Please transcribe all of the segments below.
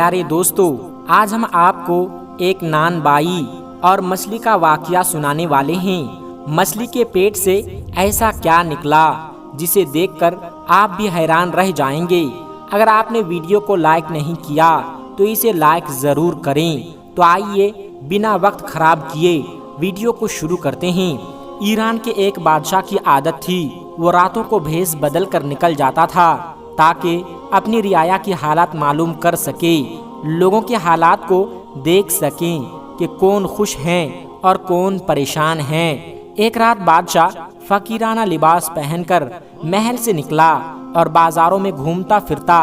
प्यारे दोस्तों, आज हम आपको एक नान बाई और मछली का वाकया सुनाने वाले हैं। मछली के पेट से ऐसा क्या निकला जिसे देखकर आप भी हैरान रह जाएंगे। अगर आपने वीडियो को लाइक नहीं किया तो इसे लाइक जरूर करें। तो आइए बिना वक्त खराब किए वीडियो को शुरू करते हैं। ईरान के एक बादशाह की आदत थी, वो रातों को भेष बदल कर निकल जाता था ताकि अपनी रियाया की हालात मालूम कर सके, लोगों के हालात को देख सकें कि कौन खुश हैं और कौन परेशान हैं। एक रात बादशाह फकीराना लिबास पहनकर महल से निकला और बाजारों में घूमता फिरता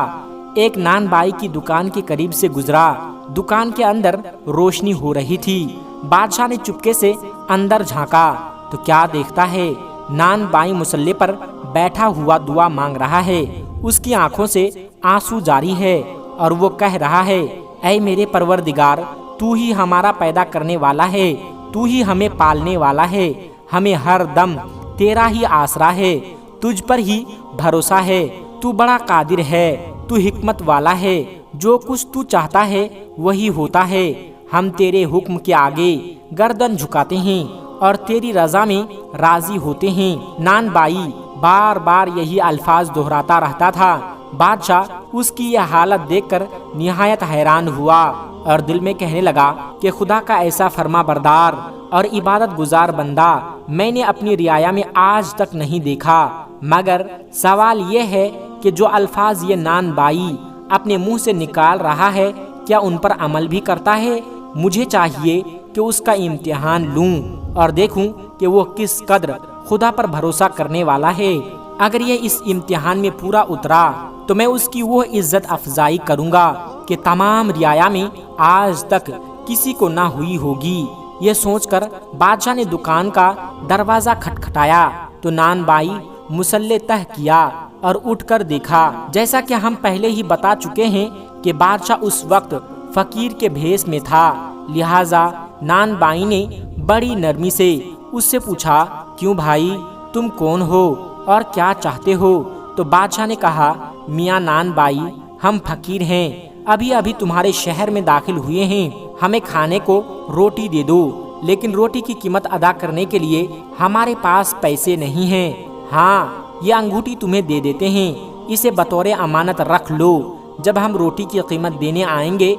एक नान बाई की दुकान के करीब से गुजरा। दुकान के अंदर रोशनी हो रही थी। बादशाह ने चुपके से अंदर झांका तो क्या देखता है, नान बाई मुसल्ले पर बैठा हुआ दुआ मांग रहा है। उसकी आंखों से आंसू जारी है और वो कह रहा है, ऐ मेरे परवरदिगार, तू ही हमारा पैदा करने वाला है, तू ही हमें पालने वाला है, हमें हर दम तेरा ही आसरा है, तुझ पर ही भरोसा है, तू बड़ा कादिर है, तू हिकमत वाला है, जो कुछ तू चाहता है वही होता है। हम तेरे हुक्म के आगे गर्दन झुकाते हैं और तेरी रजा में राजी होते हैं। नान बाई बार बार यही अल्फाज दोहराता रहता था। बादशाह उसकी यह हालत देखकर निहायत हैरान हुआ और दिल में कहने लगा कि खुदा का ऐसा फर्मा बरदार और इबादत गुजार बंदा मैंने अपनी रियाया में आज तक नहीं देखा। मगर सवाल यह है कि जो अल्फाज ये नान बाई अपने मुंह से निकाल रहा है, क्या उन पर अमल भी करता है? मुझे चाहिए कि उसका इम्तिहान लूं और देखूं कि वो किस कदर खुदा पर भरोसा करने वाला है। अगर ये इस इम्तिहान में पूरा उतरा तो मैं उसकी वो इज्जत अफजाई करूंगा कि तमाम रियाया में आज तक किसी को ना हुई होगी। ये सोचकर बादशाह ने दुकान का दरवाजा खटखटाया तो नान बाई मुसल्ले तह किया और उठकर देखा। जैसा कि हम पहले ही बता चुके हैं कि बादशाह उस वक्त फकीर के भेष में था, लिहाजा नान बाई ने बड़ी नरमी से उससे पूछा, क्यों भाई, तुम कौन हो और क्या चाहते हो? तो बादशाह ने कहा, मियाँ नान बाई, हम फकीर हैं, अभी अभी तुम्हारे शहर में दाखिल हुए हैं, हमें खाने को रोटी दे दो, लेकिन रोटी की कीमत अदा करने के लिए हमारे पास पैसे नहीं हैं। हाँ, ये अंगूठी तुम्हें दे देते हैं, इसे बतौर अमानत रख लो। जब हम रोटी की कीमत देने आएंगे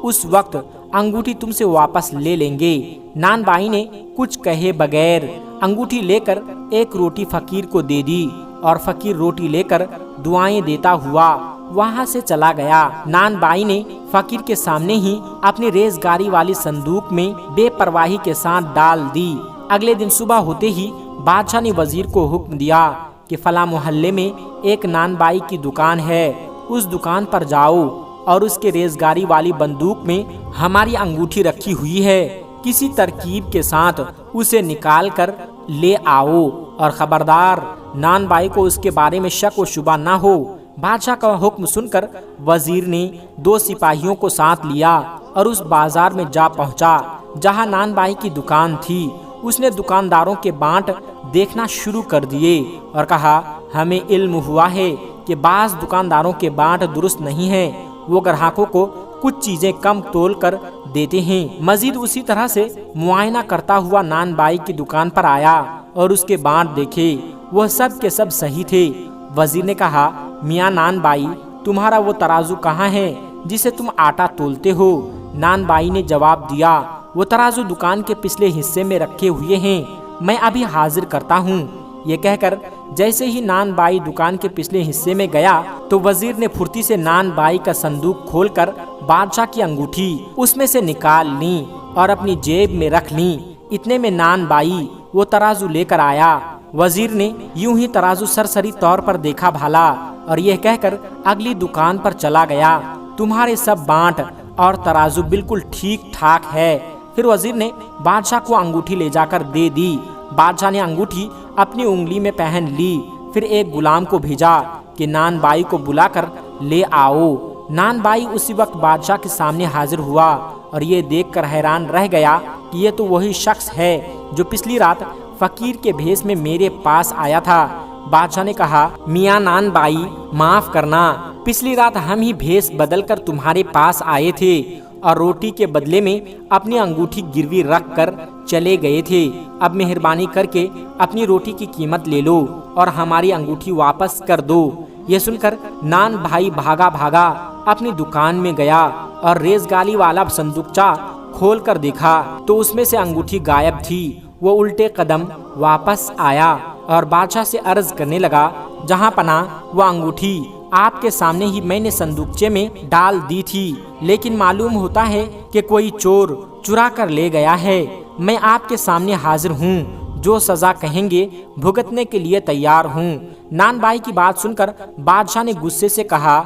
उस वक्त अंगूठी तुमसे वापस ले लेंगे। नान बाई ने कुछ कहे बगैर अंगूठी लेकर एक रोटी फकीर को दे दी और फकीर रोटी लेकर दुआएं देता हुआ वहां से चला गया। नान बाई ने फकीर के सामने ही अपनी रेजगारी वाली संदूक में बेपरवाही के साथ डाल दी। अगले दिन सुबह होते ही बादशाह ने वजीर को हुक्म दिया कि फला मोहल्ले में एक नान बाई की दुकान है, उस दुकान पर जाओ और उसके रेजगारी वाली बंदूक में हमारी अंगूठी रखी हुई है, किसी तरकीब के साथ उसे निकाल कर ले आओ और खबरदार नान बाई को उसके बारे में शक व शुबा ना हो। बादशाह का हुक्म सुनकर वजीर ने 2 सिपाहियों को साथ लिया और उस बाजार में जा पहुंचा जहां नान बाई की दुकान थी। उसने दुकानदारों के बांट देखना शुरू कर दिए और कहा, हमें इल्म हुआ है कि बाज दुकानदारों के बांट दुरुस्त नहीं है, वो ग्राहकों को कुछ चीजें कम तोल कर देते हैं। मजीद उसी तरह से मुआयना करता हुआ नान बाई की दुकान पर आया और उसके बांट देखे, वह सब के सब सही थे। वजीर ने कहा, मियाँ नान बाई, तुम्हारा वो तराजू कहाँ है जिसे तुम आटा तोलते हो? नान बाई ने जवाब दिया, वो तराजू दुकान के पिछले हिस्से में रखे हुए हैं, मैं अभी हाजिर करता हूँ। ये कहकर जैसे ही नान बाई दुकान के पिछले हिस्से में गया तो वजीर ने फुर्ती से नान बाई का संदूक खोलकर बादशाह की अंगूठी उसमें से निकाल ली और अपनी जेब में रख ली। इतने में नान बाई वो तराजू लेकर आया। वजीर ने यूं ही तराजू सरसरी तौर पर देखा भाला और यह कहकर अगली दुकान पर चला गया, तुम्हारे सब बांट और तराजू बिल्कुल ठीक ठाक है। फिर वजीर ने बादशाह को अंगूठी ले जाकर दे दी। बादशाह ने अंगूठी अपनी उंगली में पहन ली। फिर एक गुलाम को भेजा कि नान बाई को बुलाकर ले आओ। नान बाई उसी वक्त बादशाह के सामने हाजिर हुआ और ये देखकर हैरान रह गया कि ये तो वही शख्स है जो पिछली रात फकीर के भेष में मेरे पास आया था। बादशाह ने कहा, मियाँ नान बाई, माफ करना, पिछली रात हम ही भेष बदल कर तुम्हारे पास आए थे और रोटी के बदले में अपनी अंगूठी गिरवी रख कर चले गए थे। अब मेहरबानी करके अपनी रोटी की कीमत ले लो और हमारी अंगूठी वापस कर दो। यह सुनकर नान भाई भागा भागा अपनी दुकान में गया और रेजगाली वाला संदूकचा खोल कर देखा तो उसमें से अंगूठी गायब थी। वो उल्टे कदम वापस आया और बादशाह से अर्ज करने लगा, जहाँ पना वो अंगूठी आपके सामने ही मैंने संदूकचे में डाल दी थी, लेकिन मालूम होता है कि कोई चोर चुरा कर ले गया है। मैं आपके सामने हाजिर हूँ, जो सजा कहेंगे भुगतने के लिए तैयार हूँ। नान बाई की बात सुनकर बादशाह ने गुस्से से कहा,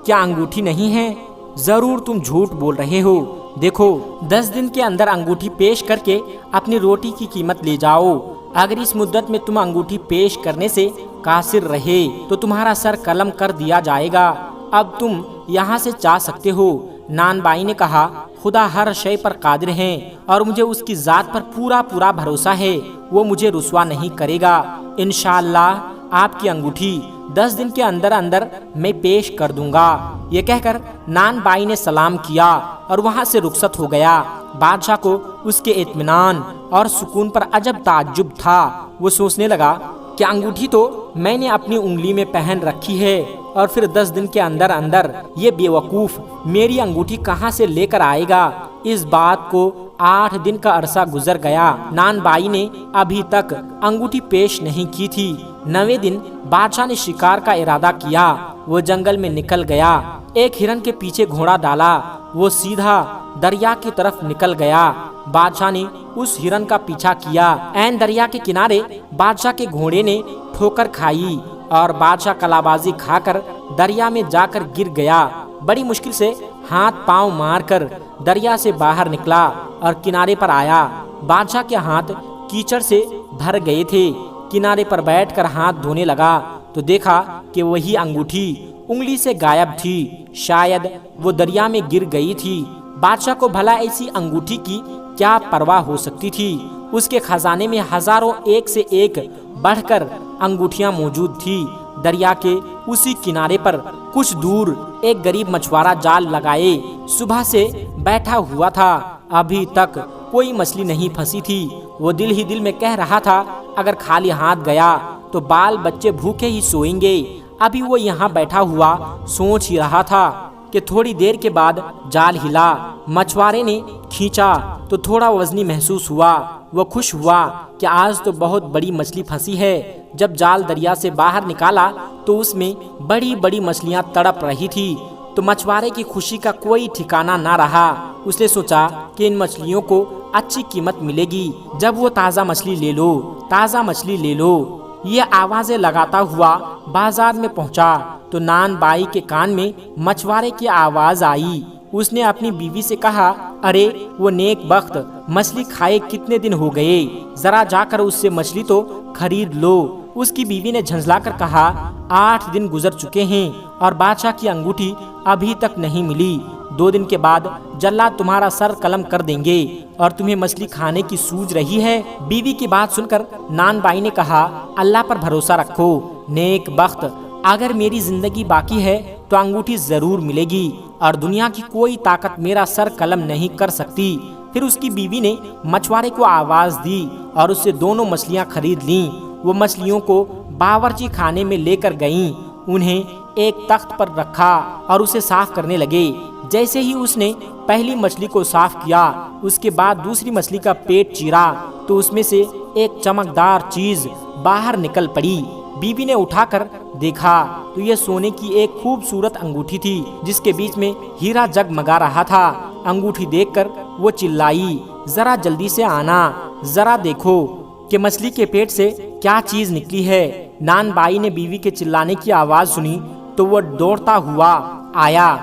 क्या अंगूठी नहीं है? जरूर तुम झूठ बोल रहे हो। देखो, 10 दिन के अंदर अंगूठी पेश करके अपनी रोटी की कीमत ले जाओ। अगर इस मुद्दत में तुम अंगूठी पेश करने से कासिर रहे तो तुम्हारा सर कलम कर दिया जाएगा। अब तुम यहाँ से जा सकते हो। नान बाई ने कहा, खुदा हर शय पर कादिर है और मुझे उसकी जात पर पूरा भरोसा है, वो मुझे रुसवा नहीं करेगा। इंशाअल्लाह आपकी अंगूठी 10 दिन के अंदर अंदर मैं पेश कर दूंगा। ये कहकर नान बाई ने सलाम किया और वहाँ से रुखसत हो गया। बादशाह को उसके इत्मीनान और सुकून पर अजब ताज्जुब था। वो सोचने लगा कि अंगूठी तो मैंने अपनी उंगली में पहन रखी है और फिर 10 दिन के अंदर अंदर ये बेवकूफ मेरी अंगूठी कहाँ से लेकर आएगा। इस बात को 8 दिन का अरसा गुजर गया। नान बाई ने अभी तक अंगूठी पेश नहीं की थी। 9वें दिन बादशाह ने शिकार का इरादा किया। वो जंगल में निकल गया। एक हिरन के पीछे घोड़ा डाला। वो सीधा दरिया की तरफ निकल गया। बादशाह ने उस हिरन का पीछा किया। ऐन दरिया के किनारे बादशाह के घोड़े ने ठोकर खाई और बादशाह कलाबाजी खाकर दरिया में जाकर गिर गया। बड़ी मुश्किल से हाथ पांव मारकर दरिया से बाहर निकला और किनारे पर आया। बादशाह के हाथ कीचड़ से भर गए थे। किनारे पर बैठकर हाथ धोने लगा तो देखा कि वही अंगूठी उंगली से गायब थी। शायद वो दरिया में गिर गई थी। बादशाह को भला ऐसी अंगूठी की क्या परवाह हो सकती थी। उसके खजाने में हजारों एक से एक बढ़कर अंगूठियां मौजूद थी। दरिया के उसी किनारे पर कुछ दूर एक गरीब मछुआरा जाल लगाए सुबह से बैठा हुआ था। अभी तक कोई मछली नहीं फंसी थी। वो दिल ही दिल में कह रहा था, अगर खाली हाथ गया तो बाल बच्चे भूखे ही सोएंगे। अभी वो यहाँ बैठा हुआ सोच ही रहा था कि थोड़ी देर के बाद जाल हिला। मछुआरे ने खींचा तो थोड़ा वजनी महसूस हुआ। वो खुश हुआ कि आज तो बहुत बड़ी मछली फंसी है। जब जाल दरिया से बाहर निकाला तो उसमें बड़ी बड़ी मछलियां तड़प रही थी। तो मछुआरे की खुशी का कोई ठिकाना ना रहा। उसने सोचा कि इन मछलियों को अच्छी कीमत मिलेगी जब वो ताज़ा मछली ले लो, ताज़ा मछली ले लो। ये आवाज़ें लगाता हुआ बाजार में पहुंचा तो नान बाई के कान में मछुआरे की आवाज़ आई। उसने अपनी बीवी से कहा, अरे वो नेक बख्त मछली खाए कितने दिन हो गए, जरा जाकर उससे मछली तो खरीद लो। उसकी बीवी ने झंझलाकर कहा, 8 दिन गुजर चुके हैं और बादशाह की अंगूठी अभी तक नहीं मिली। 2 दिन के बाद जल्लाद तुम्हारा सर कलम कर देंगे और तुम्हें मछली खाने की सूझ रही है। बीवी की बात सुनकर नान बाई ने कहा, अल्लाह पर भरोसा रखो नेक बख्त, अगर मेरी जिंदगी बाकी है तो अंगूठी जरूर मिलेगी और दुनिया की कोई ताकत मेरा सर कलम नहीं कर सकती। फिर उसकी बीवी ने मछुआरे को आवाज दी और उससे दोनों मछलियां खरीद लीं। वो मछलियों को बावर्ची खाने में लेकर गईं। उन्हें एक तख्त पर रखा और उसे साफ करने लगे। जैसे ही उसने पहली मछली को साफ किया, उसके बाद दूसरी मछली का पेट चीरा तो उसमें से एक चमकदार चीज बाहर निकल पड़ी। बीवी ने उठाकर देखा तो यह सोने की एक खूबसूरत अंगूठी थी जिसके बीच में हीरा जगमगा रहा था। अंगूठी देखकर वो चिल्लाई, जरा जल्दी से आना, जरा देखो कि मछली के पेट से क्या चीज निकली है। नान बाई ने बीवी के चिल्लाने की आवाज सुनी तो वो दौड़ता हुआ आया।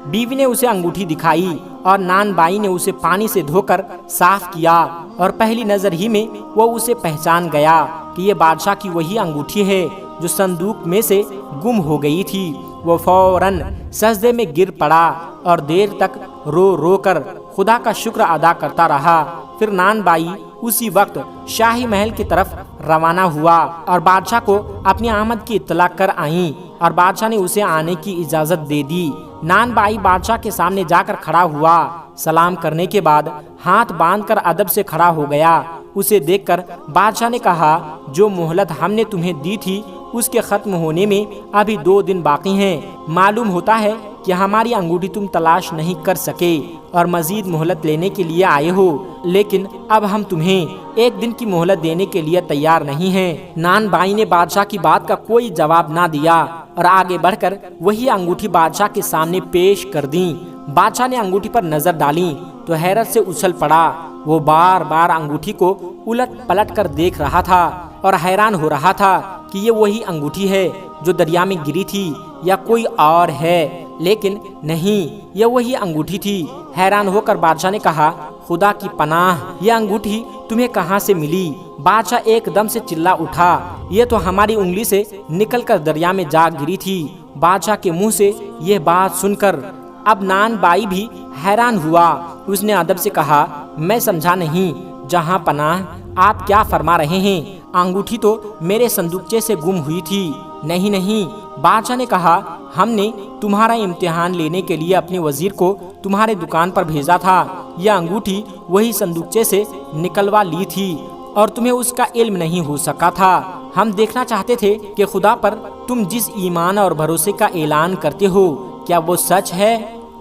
बीवी ने उसे अंगूठी दिखाई और नान बाई ने उसे पानी से धोकर साफ किया और पहली नजर ही में वो उसे पहचान गया कि ये बादशाह की वही अंगूठी है जो संदूक में से गुम हो गई थी। वो फौरन सजदे में गिर पड़ा और देर तक रो रो कर खुदा का शुक्र अदा करता रहा। फिर नान बाई उसी वक्त शाही महल की तरफ روانہ ہوا اور بادشاہ کو اپنی آمد کی اطلاع کر آئیں اور بادشاہ نے اسے آنے کی اجازت دے دی۔ نان بائی بادشاہ کے سامنے جا کر کھڑا ہوا، سلام کرنے کے بعد ہاتھ باندھ کر ادب سے کھڑا ہو گیا۔ اسے دیکھ کر بادشاہ نے کہا، جو مہلت ہم نے تمہیں دی تھی اس کے ختم ہونے میں ابھی 2 دن باقی ہیں۔ معلوم ہوتا ہے کہ ہماری انگوٹھی تم تلاش نہیں کر سکے اور مزید مہلت لینے کے لیے آئے ہو، لیکن اب ہم تمہیں 1 دن کی مہلت دینے کے لیے تیار نہیں ہیں۔ نان بائی نے بادشاہ کی بات کا کوئی جواب نہ دیا اور آگے بڑھ کر وہی انگوٹھی بادشاہ کے سامنے پیش کر دیں۔ بادشاہ نے انگوٹھی پر نظر ڈالی تو حیرت سے اچھل پڑا۔ وہ بار بار انگوٹھی کو الٹ پلٹ کر دیکھ رہا تھا اور حیران ہو رہا تھا کہ یہ وہی انگوٹھی ہے جو دریا میں گری تھی یا کوئی اور ہے، لیکن نہیں، یہ وہی انگوٹھی تھی۔ حیران ہو کر بادشاہ نے کہا، خدا کی پناہ، یہ انگوٹھی تمہیں کہاں سے ملی؟ بادشاہ ایک دم سے چلا اٹھا، یہ تو ہماری انگلی سے نکل کر دریا میں جا گری تھی۔ بادشاہ کے منہ سے یہ بات سن کر اب نان بائی بھی حیران ہوا۔ اس نے ادب سے کہا، میں سمجھا نہیں، جہاں پناہ آپ کیا فرما رہے ہیں؟ انگوٹھی تو میرے صندوقچے سے گم ہوئی تھی۔ نہیں، بادشاہ نے کہا، ہم نے تمہارا امتحان لینے کے لیے اپنے وزیر کو تمہارے دکان پر بھیجا تھا۔ یہ انگوٹھی وہی صندوقچے سے نکلوا لی تھی اور تمہیں اس کا علم نہیں ہو سکا تھا۔ ہم دیکھنا چاہتے تھے کہ خدا پر تم جس ایمان اور بھروسے کا اعلان کرتے ہو کیا وہ سچ ہے،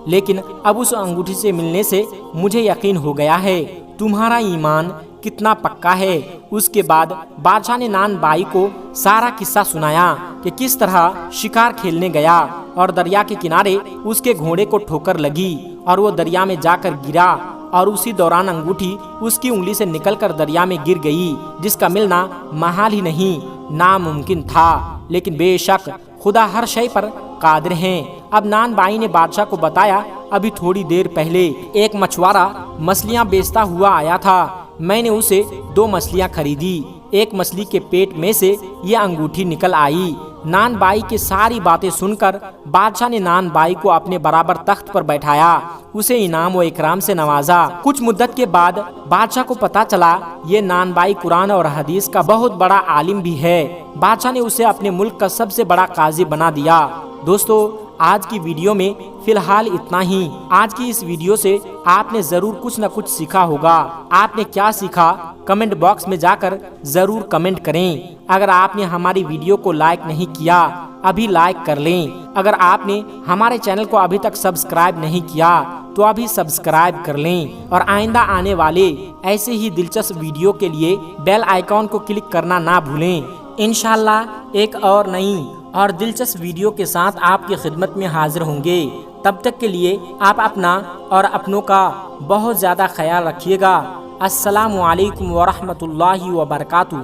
لیکن اب اس انگوٹھی سے ملنے سے مجھے یقین ہو گیا ہے تمہارا ایمان کتنا پکا ہے۔ اس کے بعد بادشاہ نے نان بائی کو سارا قصہ سنایا کہ کس طرح شکار کھیلنے گیا اور دریا کے کنارے اس کے گھوڑے کو ٹھوکر لگی اور وہ دریا میں جا کر گرا اور اسی دوران انگوٹھی اس کی انگلی سے نکل کر دریا میں گر گئی، جس کا ملنا محال ہی نہیں، ناممکن تھا۔ لیکن بے شک خدا ہر شے پر قادر ہیں۔ اب نان بائی نے بادشاہ کو بتایا، ابھی تھوڑی دیر پہلے ایک مچھوارا مچھلیاں بیچتا ہوا آیا تھا، میں نے اسے 2 مچھلیاں خریدی، ایک مچھلی کے پیٹ میں سے یہ انگوٹھی نکل آئی۔ نان بائی کی ساری باتیں سن کر بادشاہ نے نان بائی کو اپنے برابر تخت پر بیٹھایا، اسے انعام و اکرام سے نوازا۔ کچھ مدت کے بعد بادشاہ کو پتا چلا یہ نان بائی قرآن اور حدیث کا بہت بڑا عالم بھی ہے۔ بادشاہ نے اسے اپنے ملک کا سب سے بڑا قاضی بنا دیا۔ دوستو، آج کی ویڈیو میں فی الحال اتنا ہی۔ آج کی اس ویڈیو سے آپ نے ضرور کچھ نہ کچھ سیکھا ہوگا۔ آپ نے کیا سیکھا کمنٹ باکس میں جا کر ضرور کمنٹ کریں۔ اگر آپ نے ہماری ویڈیو کو لائک نہیں کیا ابھی لائک کر لیں۔ اگر آپ نے ہمارے چینل کو ابھی تک سبسکرائب نہیں کیا تو ابھی سبسکرائب کر لیں اور آئندہ آنے والے ایسے ہی دلچسپ ویڈیو کے لیے بیل آئیکن کو کلک کرنا نہ بھولیں۔ انشاءاللہ ایک اور نئی اور دلچسپ ویڈیو کے ساتھ آپ کی خدمت میں حاضر ہوں گے۔ تب تک کے لیے آپ اپنا اور اپنوں کا بہت زیادہ خیال رکھیے گا۔ السلام علیکم ورحمۃ اللہ وبرکاتہ۔